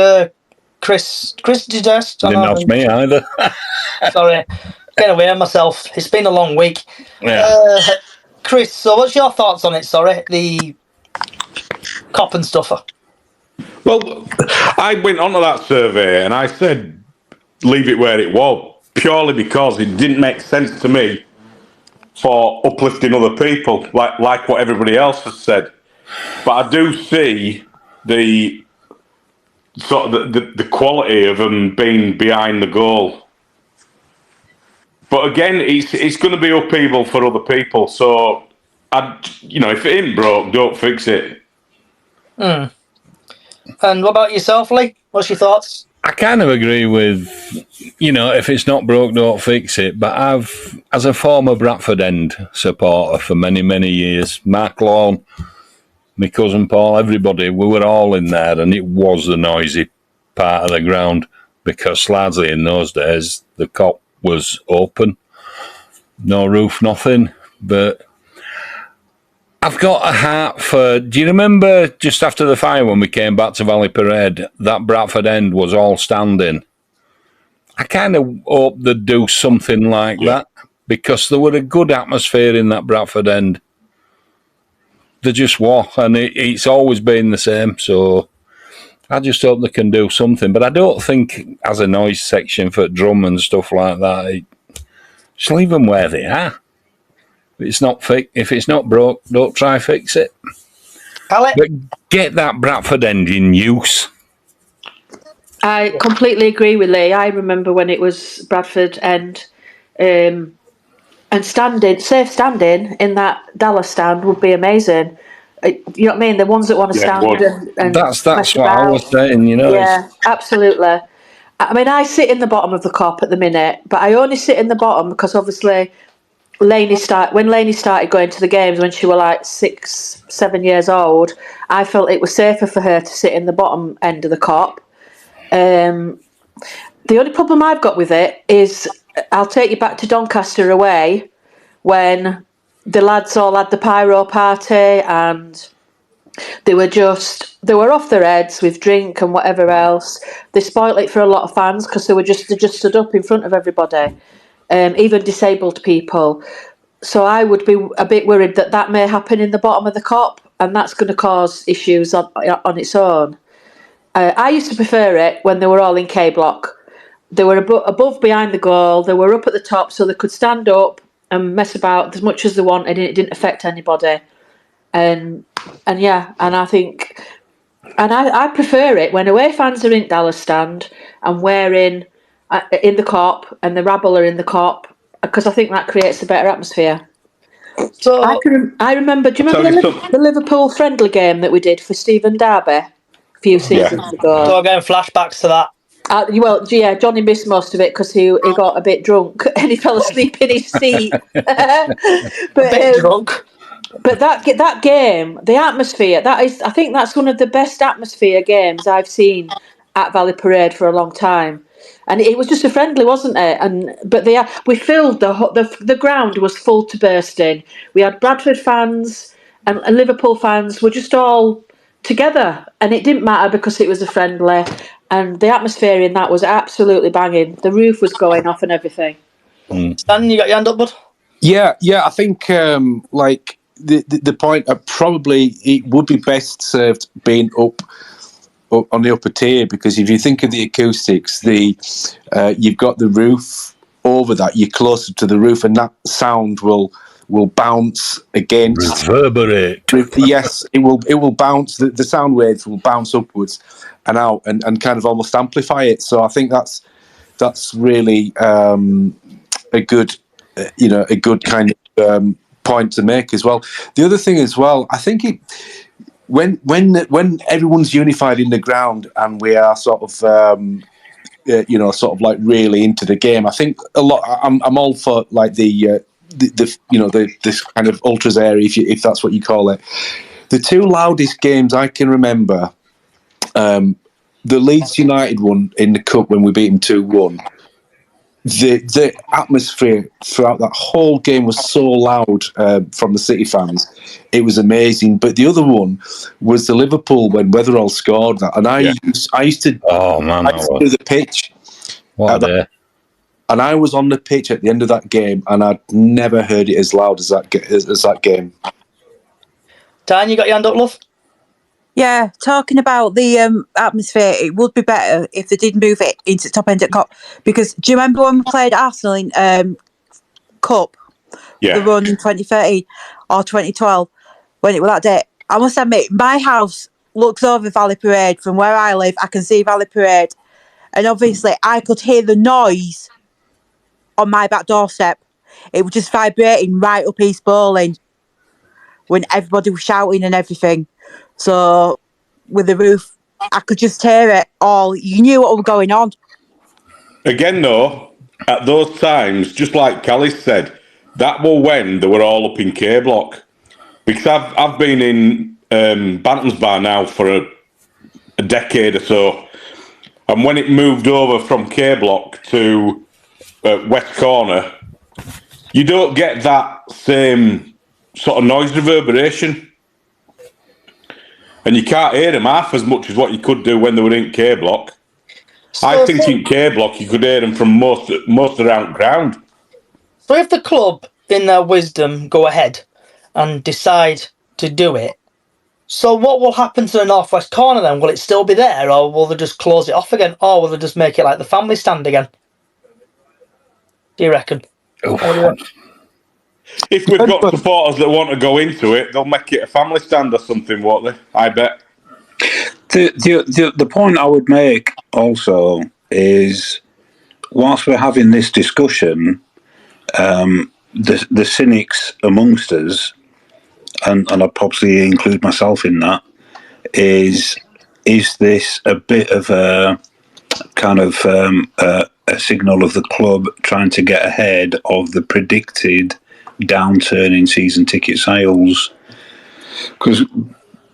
Chris? Chris, did I ask? Didn't ask me either. Sorry, getting away of myself. It's been a long week. Yeah. Chris, so what's your thoughts on it? Sorry, the cop and stuffer. Well, I went onto that survey and I said, leave it where it was, purely because it didn't make sense to me for uplifting other people, like what everybody else has said. But I do see the sort of the quality of them being behind the goal. But again, it's going to be upheaval for other people. So, if it ain't broke, don't fix it. And what about yourself, Lee? What's your thoughts? I kind of agree with, if it's not broke, don't fix it. But as a former Bradford End supporter for many, many years, Mark Lawn, my cousin Paul, everybody, we were all in there, and it was the noisy part of the ground because largely in those days the cop was open, no roof, nothing. But I've got a heart for... Do you remember just after the fire when we came back to Valley Parade, that Bradford End was all standing? I kind of hope they'd do something like that because there were a good atmosphere in that Bradford End. They just were, and it's always been the same, so I just hope they can do something. But I don't think as a noise section for drum and stuff like that, just leave them where they are. If it's not broke, don't try fix it. Alec? But get that Bradford End in use. I completely agree with Lee. I remember when it was Bradford End, and safe standing in that Dallas stand would be amazing. You know what I mean? The ones that want to stand and that's mess what I was saying. Yeah, absolutely. I mean, I sit in the bottom of the cop at the minute, but I only sit in the bottom because obviously when Laney started going to the games when she was like 6, 7 years old, I felt it was safer for her to sit in the bottom end of the cop. The only problem I've got with it is I'll take you back to Doncaster away when the lads all had the pyro party and they were off their heads with drink and whatever else. They spoilt it for a lot of fans because they just stood up in front of everybody, even disabled people. So I would be a bit worried that may happen in the bottom of the cop, and that's going to cause issues on its own. I used to prefer it when they were all in K block. They were above behind the goal. They were up at the top, so they could stand up and mess about as much as they wanted, and it didn't affect anybody. And I think, and I prefer it when away fans are in Dallas stand and we're in the cop and the rabble are in the cop because I think that creates a better atmosphere. So I remember. Do you remember the Liverpool friendly game that we did for Stephen Darby a few seasons ago? So again, flashbacks to that. Johnny missed most of it because he got a bit drunk and he fell asleep in his seat. A bit drunk. But that game, the atmosphere, I think that's one of the best atmosphere games I've seen at Valley Parade for a long time. And it was just a friendly, wasn't it? We filled the ground was full to bursting. We had Bradford fans and Liverpool fans were just all together, and it didn't matter because it was a friendly. And the atmosphere in that was absolutely banging. The roof was going off and everything. Stan, you got your hand up, bud? Yeah. I think the point probably it would be best served being up on the upper tier because if you think of the acoustics, you've got the roof over that. You're closer to the roof, and that sound will bounce against reverberate. Yes, it will bounce. The sound waves will bounce upwards and out and kind of almost amplify it. So I think that's really a good kind of point to make as well. The other thing as well, I think when everyone's unified in the ground and we are sort of like really into the game, I think a lot. I'm all for like this kind of ultras area, if that's what you call it. The two loudest games I can remember, the Leeds United one in the cup when we beat them 2-1. The atmosphere throughout that whole game was so loud from the City fans. It was amazing. But the other one was the Liverpool when Weatherall scored that, and I used to do the pitch. What a day. And I was on the pitch at the end of that game, and I'd never heard it as loud as that game. Dan, you got your hand up, love? Yeah, talking about the atmosphere, it would be better if they did move it into top end at Cup. Because do you remember when we played Arsenal in Cup? Yeah. The run in 2013 or 2012, when it was that day? I must admit, my house looks over Valley Parade. From where I live, I can see Valley Parade. And obviously, I could hear the noise on my back doorstep. It was just vibrating right up East Bowling when everybody was shouting and everything. So, with the roof, I could just hear it all. You knew what was going on. Again, though, at those times, just like Callis said, that were when they were all up in K Block. Because I've been in Bantam's Bar now for a decade or so. And when it moved over from K Block to West Corner, you don't get that same sort of noise reverberation. And you can't hear them half as much as what you could do when they were in K Block. So I think in K Block you could hear them from most around ground. So if the club, in their wisdom, go ahead and decide to do it, so what will happen to the northwest corner then? Will it still be there, or will they just close it off again, or will they just make it like the family stand again? Do you reckon? If we've got supporters that want to go into it, they'll make it a family stand or something, won't they? I bet. The point I would make also is, whilst we're having this discussion, the cynics amongst us, and I'd probably include myself in that, is this a bit of a kind of a signal of the club trying to get ahead of the predicted downturn in season ticket sales? Because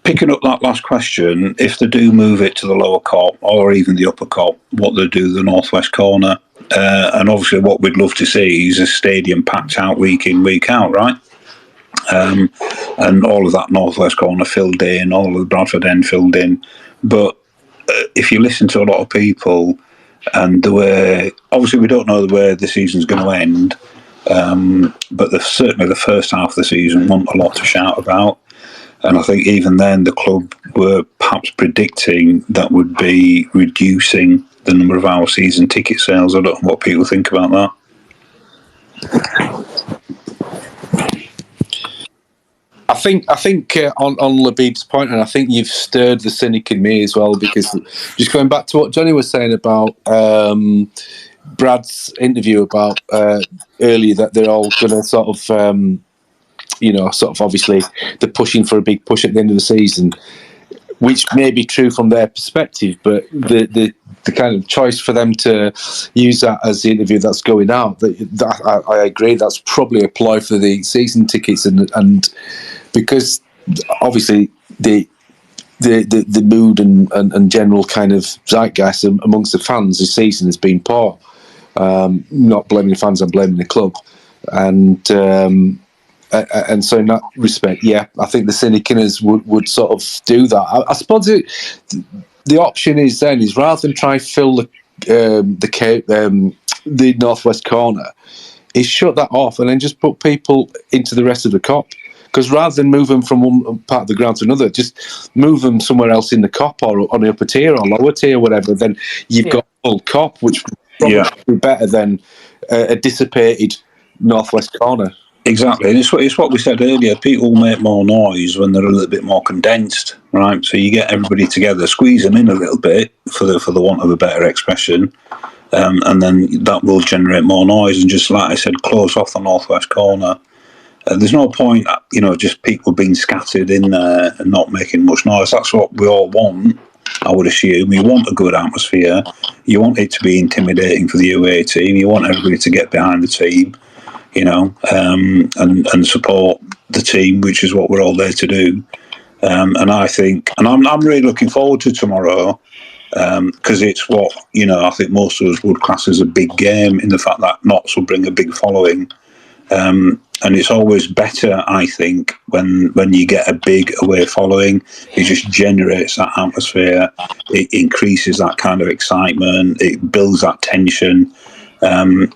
picking up that last question, if they do move it to the lower cop or even the upper cop, what they do the northwest corner, and obviously what we'd love to see is a stadium packed out week in, week out, right? And all of that northwest corner filled in, all of the Bradford end filled in. But if you listen to a lot of people, and the way, obviously we don't know where the season's going to end, but certainly the first half of the season wasn't a lot to shout about. And I think even then the club were perhaps predicting that would be reducing the number of our season ticket sales. I don't know what people think about that. I think on Labib's point, and I think you've stirred the cynic in me as well, because just going back to what Johnny was saying about Brad's interview about earlier, that they're all going to sort of, obviously they're pushing for a big push at the end of the season, which may be true from their perspective, but the kind of choice for them to use that as the interview that's going out, that I agree, that's probably a ploy for the season tickets, and because obviously the mood and general kind of zeitgeist amongst the fans this season has been poor. Not blaming the fans, I'm blaming the club, and so in that respect, yeah, I think the cynic in us would sort of do that. I suppose the option is rather than try to fill the northwest corner, is shut that off and then just put people into the rest of the cop. Because rather than move them from one part of the ground to another, just move them somewhere else in the cop or on the upper tier or lower tier, whatever. Then you've got full cop, which would probably be better than a dissipated northwest corner. Exactly, and it's what we said earlier. People make more noise when they're a little bit more condensed, right? So you get everybody together, squeeze them in a little bit, for the want of a better expression, and then that will generate more noise. And just like I said, close off the northwest corner. There's no point, just people being scattered in there and not making much noise. That's what we all want, I would assume. You want a good atmosphere. You want it to be intimidating for the away team. You want everybody to get behind the team, and support the team, which is what we're all there to do. And I think, and I'm really looking forward to tomorrow, because it's what, I think most of us would class as a big game, in the fact that Notts will bring a big following. And it's always better, I think, when you get a big away following. It just generates that atmosphere. It increases that kind of excitement. It builds that tension. And,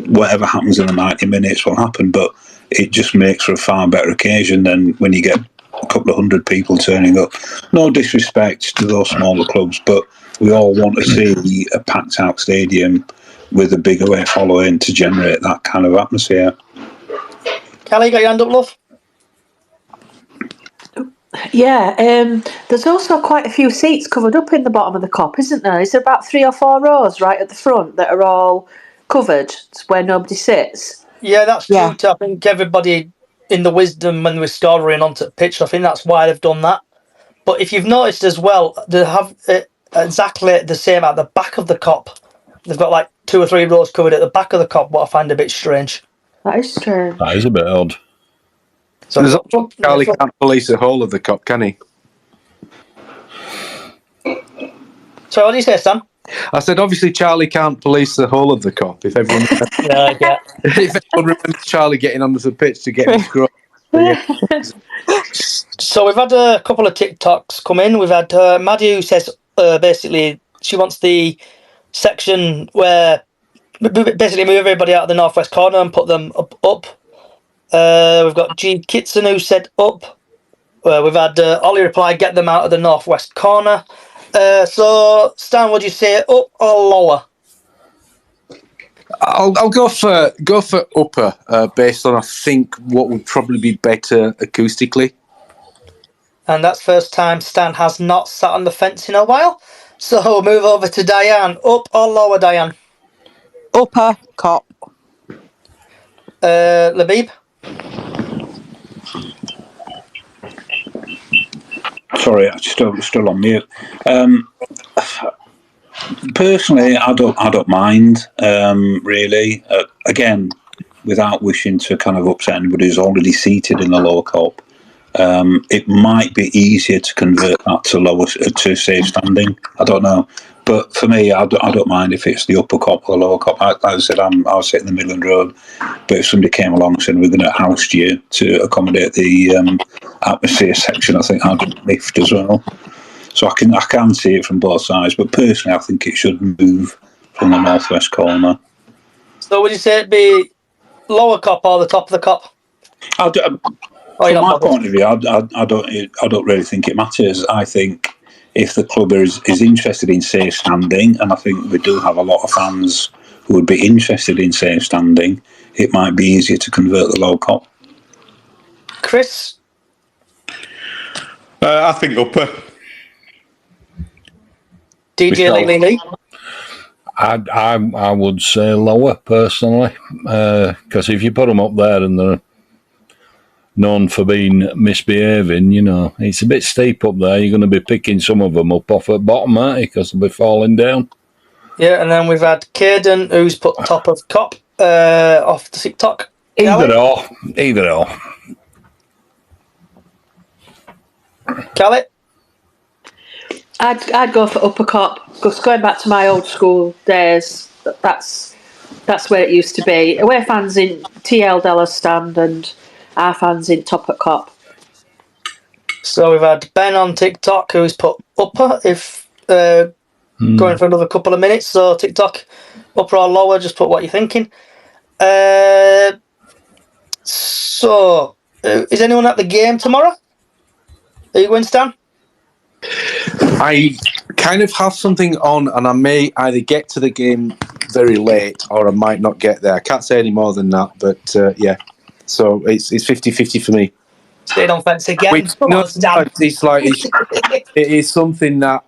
whatever happens in the 90 minutes will happen. But it just makes for a far better occasion than when you get a couple of hundred people turning up. No disrespect to those smaller clubs, but we all want to see a packed out stadium with a big away following to generate that kind of atmosphere. Kelly, got your hand up, love? Yeah, there's also quite a few seats covered up in the bottom of the Kop, isn't there? Is there about 3 or 4 rows right at the front that are all covered where nobody sits? Yeah, that's Yeah. true. I think everybody in the wisdom when we're scoring onto the pitch, I think that's why they've done that. But if you've noticed as well, they have exactly the same at the back of the Kop. They've got like 2 or 3 rows covered at the back of the Kop, what I find a bit strange. That is strange. That is a bit odd. So Charlie can't police the whole of the Kop, can he? So what do you say, Stan? I said, obviously, Charlie can't police the whole of the Kop. If everyone, if everyone remembers Charlie getting onto the pitch to get his scrum. So we've had a couple of TikToks come in. We've had Maddie who says basically she wants the section where basically move everybody out of the northwest corner and put them up. We've got G Kitson who said up. We've had Ollie reply, get them out of the northwest corner. So Stan, would you say up or lower? I'll go for upper, based on I think what would probably be better acoustically. And that's first time Stan has not sat on the fence in a while. So we'll move over to Diane. Up or lower, Diane? Upper Kop. Labib? Sorry, I'm still on mute. Personally, I don't mind, really. Again, without wishing to kind of upset anybody who's already seated in the lower Kop, it might be easier to convert that to safe standing. I don't know, but for me, I don't mind if it's the upper Kop or the lower Kop. Like I said, I'll sit in the Midland Road, but if somebody came along and said we're going to oust you to accommodate the atmosphere section, I think I'd lift as well. So I can see it from both sides, but personally, I think it should move from the northwest corner. So would you say it'd be lower Kop or the top of the Kop? From my point of view, I don't really think it matters. I think if the club is interested in safe standing, and I think we do have a lot of fans who would be interested in safe standing, it might be easier to convert the low Kop. Chris? I think upper. DJ Lee? I would say lower, personally, because if you put them up there and they're known for being misbehaving, it's a bit steep up there. You're going to be picking some of them up off at bottom, aren't you? Because they'll be falling down. Yeah, and then we've had Caden, who's put top of Kop off the TikTok. Either or. Callie? I'd go for upper Kop, because going back to my old school days, that's where it used to be. Away fans in TL Della's stand and our fans in top at Kop. So we've had Ben on TikTok who's put upper if going for another couple of minutes. So TikTok, upper or lower, just put what you're thinking. So is anyone at the game tomorrow? Are you going, Stan? I kind of have something on, and I may either get to the game very late or I might not get there. I can't say any more than that, but yeah. So it's 50-50 for me. Stayed on fence again. It's like it is something that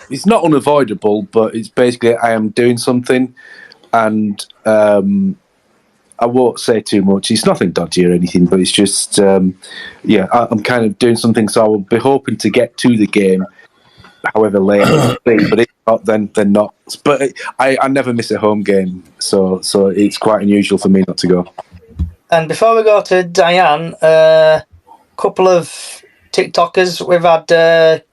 it's not unavoidable, but it's basically I am doing something, and I won't say too much. It's nothing dodgy or anything, but it's just I'm kind of doing something, so I will be hoping to get to the game, however late it will be. But if not, then not. But I never miss a home game, so it's quite unusual for me not to go. And before we go to Diane, couple of TikTokers. We've had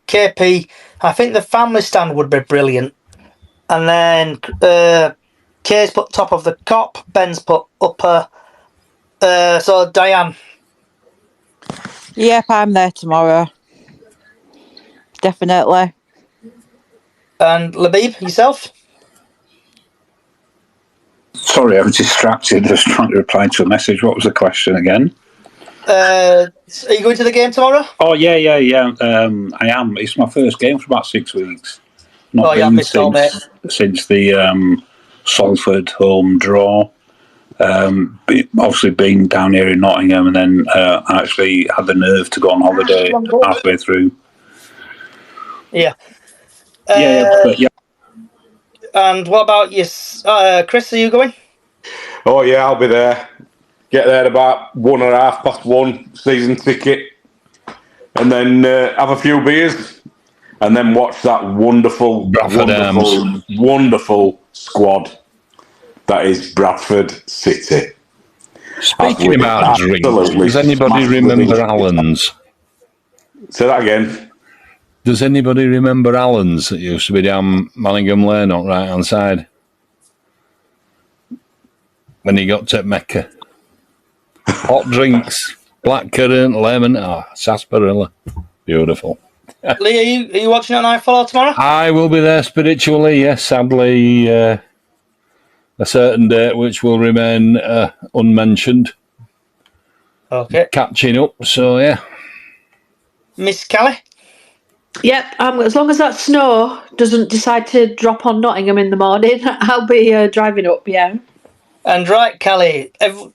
KP. I think the family stand would be brilliant. And then Kay's put top of the cop. Ben's put upper. So Diane. Yep, I'm there tomorrow. Definitely. And Labib, yourself? Sorry, I was distracted just trying to reply to a message. What was the question again? Are you going to the game tomorrow? Oh, yeah. I am. It's my first game for about 6 weeks. Not Oh, yeah, been missed all, mate. since the Salford home draw. Obviously being down here in Nottingham, and then I actually had the nerve to go on holiday halfway through. Yeah. Yeah. And what about you, Chris? Are you going? Oh yeah, I'll be there. Get there about 1.5 past 1. Season ticket, and then have a few beers, and then watch that wonderful, Bradford wonderful squad that is Bradford City. Speaking about drinks, does anybody remember Allen's? Say that again. Does anybody remember Allen's that used to be down Manningham Lane on right hand side? When he got to Mecca. Hot drinks, blackcurrant, lemon, sarsaparilla. Beautiful. Lee, are you watching it on iFollow tomorrow? I will be there spiritually, yes. Sadly, a certain date which will remain unmentioned. Okay. Catching up, so yeah. Miss Callie? Yep, as long as that snow doesn't decide to drop on Nottingham in the morning, I'll be driving up, yeah. And right, Callie,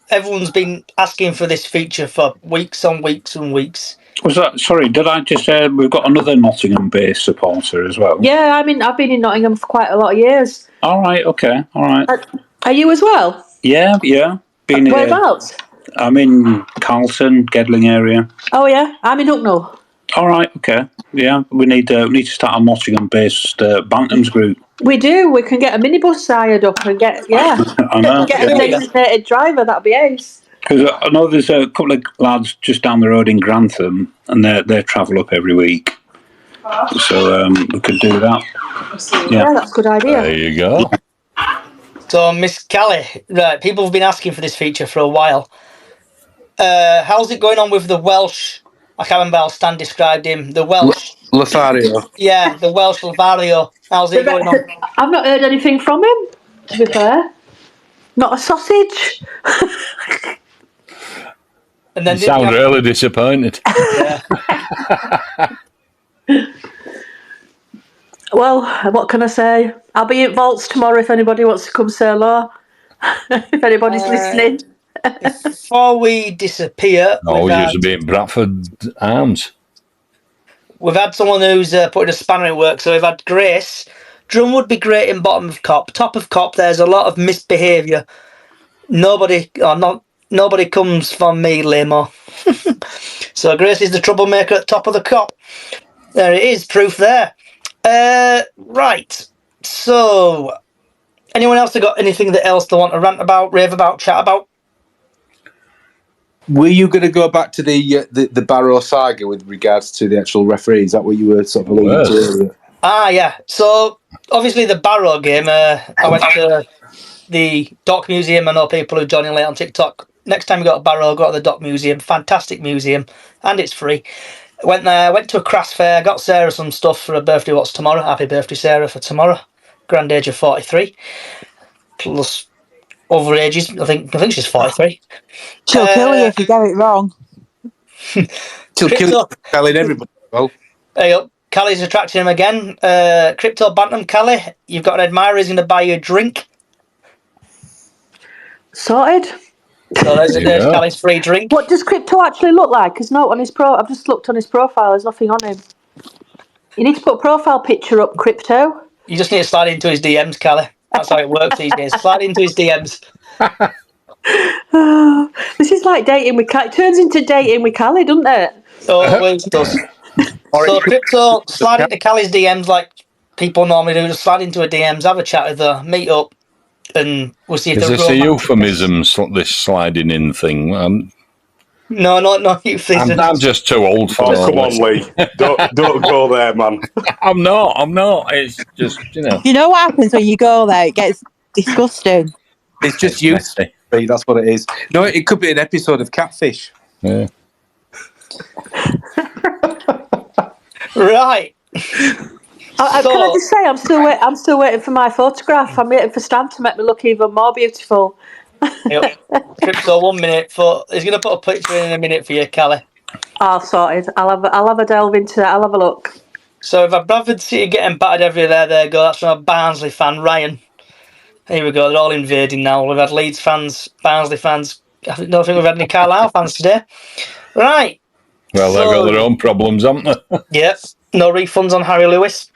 everyone's been asking for this feature for weeks on weeks and weeks. Was that, sorry, did I just say we've got another Nottingham-based supporter as well? Yeah, I mean, I've been in Nottingham for quite a lot of years. All right, okay, all right. Are you as well? Yeah. Been here. Whereabouts? I'm in Carlton, Gedling area. Oh, yeah, I'm in Hucknall. All right, okay. Yeah, we need to start a Nottingham-based Bantams group. We do. We can get a minibus hired up and get I know. get a designated driver. That'd be ace. Because I know there's a couple of lads just down the road in Grantham, and they travel up every week. So we could do that. Yeah, that's a good idea. There you go. So, Miss Callie, right, people have been asking for this feature for a while. How's it going on with the Welsh? I can't remember how Stan described him. The Welsh. Lothario. Yeah, the Welsh Lothario. How's it going on? I've not heard anything from him, to be fair. Not a sausage. And then You sound really disappointed. Yeah. Well, what can I say? I'll be at Vaults tomorrow if anybody wants to come say hello. If anybody's listening. Before we disappear, No, we used to be in Bradford Arms. we've had someone who's putting a spanner in work. So we've had Grace. Drum would be great in bottom of cop. Top of cop, there's a lot of misbehaviour. Nobody comes from me, Limo. So Grace is the troublemaker at top of the cop. There it is, proof there. Right. So, anyone else that got anything else they want to rant about, rave about, chat about? Were you going to go back to the Barrow saga with regards to the actual referee? Is that what you were sort of alluding to earlier? Yeah. So, obviously the Barrow game, I went to the Dock Museum. I know people who join in late on TikTok. Next time you go to Barrow, go to the Dock Museum. Fantastic museum, and it's free. Went there, went to a craft fair, got Sarah some stuff for her birthday. What's tomorrow? Happy birthday, Sarah, for tomorrow. Grand age of 43. Plus other ages. I think she's 43. She'll kill you if you get it wrong. She'll kill you, telling everybody. Well, There you go. Callie's attracting him again. Crypto Bantam, Callie, you've got an admirer. He's going to buy you a drink. Sorted. So there's Callie's free drink. What does Crypto actually look like? There's no on his I've just looked on his profile. There's nothing on him. You need to put a profile picture up, Crypto. You just need to slide into his DMs, Callie. That's how it works these days. Slide into his DMs. This is like dating with Callie. It turns into dating with Callie, doesn't it? Always does. So Crypto, slide into Callie's DMs like people normally do. Just slide into her DMs, have a chat with her, meet up, and we'll see if Is this a euphemism, this sliding in thing? No, not youth season. I'm just too old for Oh, this. come on, Lee. Don't go there, man. I'm not. It's just, You know what happens when you go there? It gets disgusting. It's just It's you. messy. That's what it is. No, it could be an episode of Catfish. Yeah. Right. Can I So, just say, I'm still waiting for my photograph. I'm waiting for Stan to make me look even more beautiful. yep. Crypto 1 minute. He's going to put a picture in a minute for you, Callie. Oh, sorted. I'll have a delve into that. I'll have a look. So if a Bradford City getting battered everywhere, there you go. That's from a Barnsley fan, Ryan. Here we go. They're all invading now. We've had Leeds fans, Barnsley fans. I don't think we've had any Carlisle fans today. Right. Well, they've got their own problems, haven't they? Yep. No refunds on Harry Lewis.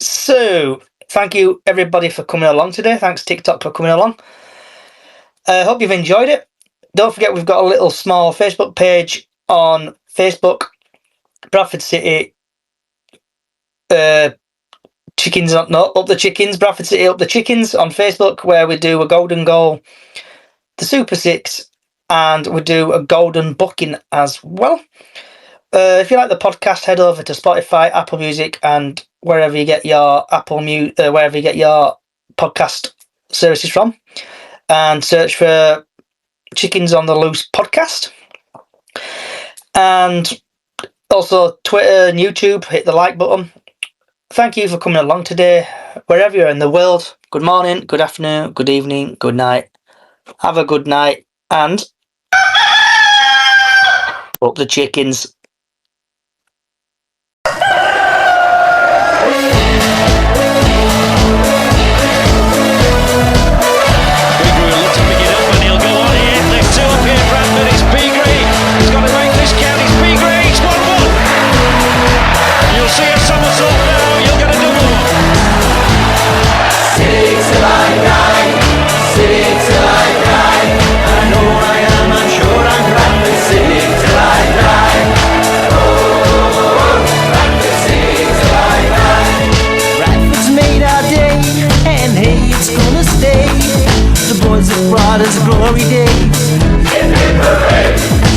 So, thank you everybody for coming along today. Thanks TikTok for coming along. I hope you've enjoyed it. Don't forget we've got a little small Facebook page on Facebook, Bradford City Chickens, Up the Chickens, Bradford City Up the Chickens on Facebook, where we do a golden goal, the Super Six, and we do a golden booking as well. If you like the podcast, head over to Spotify, Apple Music, and wherever you get your wherever you get your podcast services from, and search for Chickens on the Loose podcast. And also Twitter and YouTube, hit the like button. Thank you for coming along today, wherever you're in the world. Good morning, good afternoon, good evening, good night. Have a good night, and up the chickens. Brought us glory days.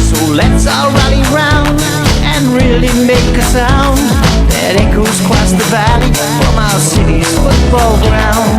So let's all rally round and really make a sound that echoes across the valley from our city's football ground.